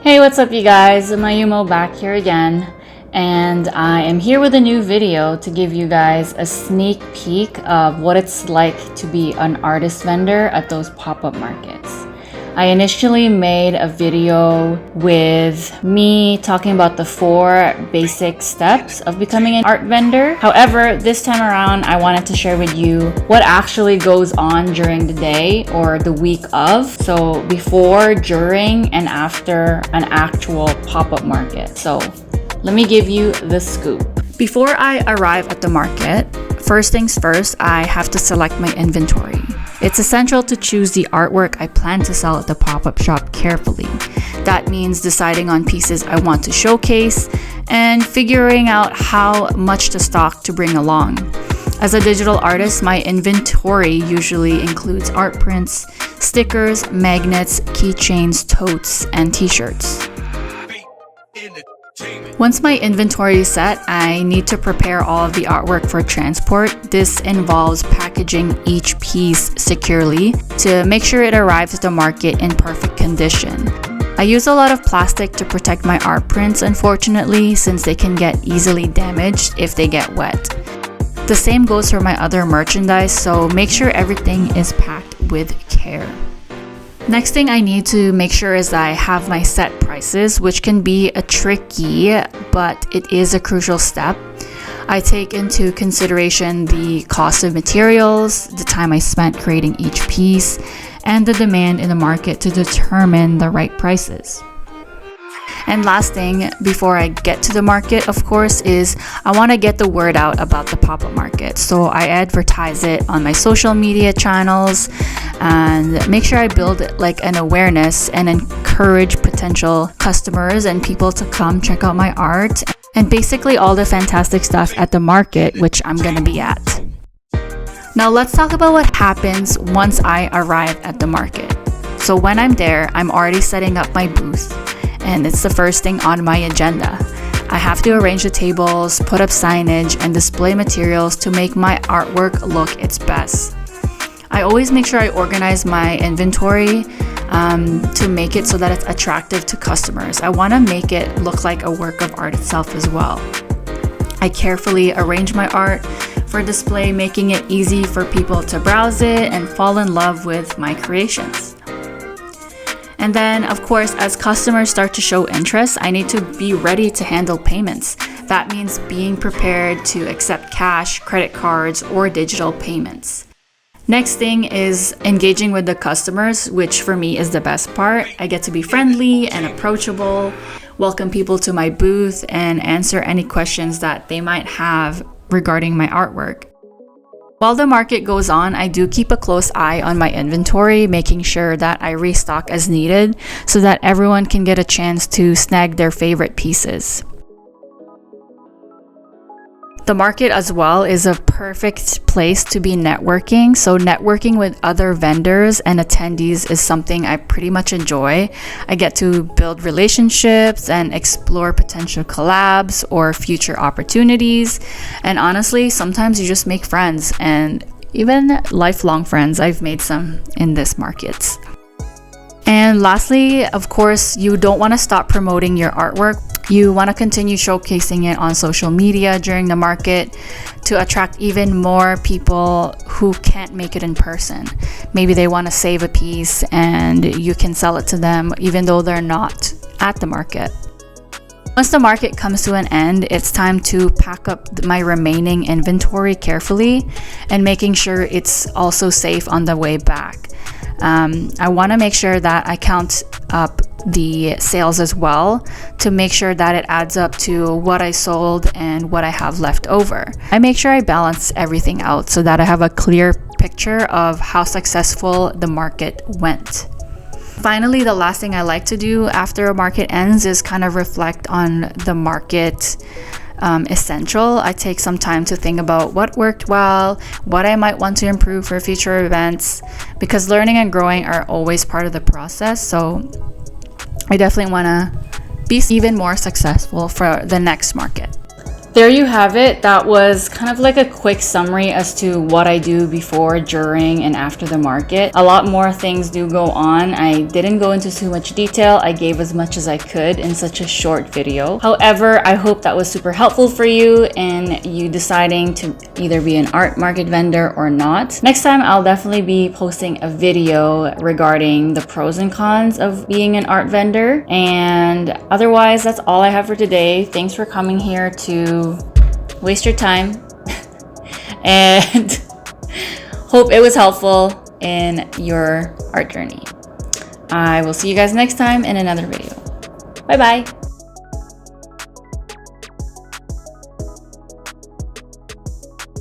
Hey, what's up you guys? Mayumo back here again, and I am here with a new video to give you guys a sneak peek of what it's like to be an artist vendor at those pop-up markets. I initially made a video with me talking about the 4 basic steps of becoming an art vendor. However, this time around, I wanted to share with you what actually goes on during the day or the week of. So before, during, and after an actual pop-up market. So let me give you the scoop. Before I arrive at the market, first things first, I have to select my inventory. It's essential to choose the artwork I plan to sell at the pop-up shop carefully. That means deciding on pieces I want to showcase and figuring out how much to stock to bring along. As a digital artist, my inventory usually includes art prints, stickers, magnets, keychains, totes, and t-shirts. Once my inventory is set, I need to prepare all of the artwork for transport. This involves packaging each piece securely to make sure it arrives at the market in perfect condition. I use a lot of plastic to protect my art prints, unfortunately, since they can get easily damaged if they get wet. The same goes for my other merchandise, so make sure everything is packed with care. Next thing I need to make sure is that I have my set prices, which can be a tricky, but it is a crucial step. I take into consideration the cost of materials, the time I spent creating each piece, and the demand in the market to determine the right prices. And last thing before I get to the market, of course, is I want to get the word out about the pop-up market. So I advertise it on my social media channels and make sure I build like an awareness and encourage potential customers and people to come check out my art and basically all the fantastic stuff at the market, which I'm going to be at. Now let's talk about what happens once I arrive at the market. So when I'm there, I'm already setting up my booth. And it's the first thing on my agenda. I have to arrange the tables, put up signage, and display materials to make my artwork look its best. I always make sure I organize my inventory to make it so that it's attractive to customers. I want to make it look like a work of art itself as well. I carefully arrange my art for display, making it easy for people to browse it and fall in love with my creations. And then, of course, as customers start to show interest, I need to be ready to handle payments. That means being prepared to accept cash, credit cards, or digital payments. Next thing is engaging with the customers, which for me is the best part. I get to be friendly and approachable, welcome people to my booth, and answer any questions that they might have regarding my artwork. While the market goes on, I do keep a close eye on my inventory, making sure that I restock as needed so that everyone can get a chance to snag their favorite pieces. The market as well is a perfect place to be networking. So networking with other vendors and attendees is something I pretty much enjoy. I get to build relationships and explore potential collabs or future opportunities. And honestly, sometimes you just make friends and even lifelong friends. I've made some in this market. And lastly, of course, you don't want to stop promoting your artwork. You want to continue showcasing it on social media during the market to attract even more people who can't make it in person. Maybe they want to save a piece and you can sell it to them even though they're not at the market. Once the market comes to an end, it's time to pack up my remaining inventory carefully and making sure it's also safe on the way back. I want to make sure that I count up the sales as well to make sure that it adds up to what I sold and what I have left over. I make sure I balance everything out so that I have a clear picture of how successful the market went. Finally, the last thing I like to do after a market ends is kind of reflect on the market essential. I take some time to think about what worked well, what I might want to improve for future events, because learning and growing are always part of the process. So I definitely want to be even more successful for the next market. there you have it. That was kind of like a quick summary as to what I do before, during, and after the market. A lot more things do go on. I didn't go into too much detail. I gave as much as I could in such a short video. However, I hope that was super helpful for you in you deciding to either be an art market vendor or not. Next time, I'll definitely be posting a video regarding the pros and cons of being an art vendor. And otherwise, that's all I have for today. Thanks for coming here to waste your time and hope it was helpful in your art journey. I will see you guys next time in another video. Bye bye.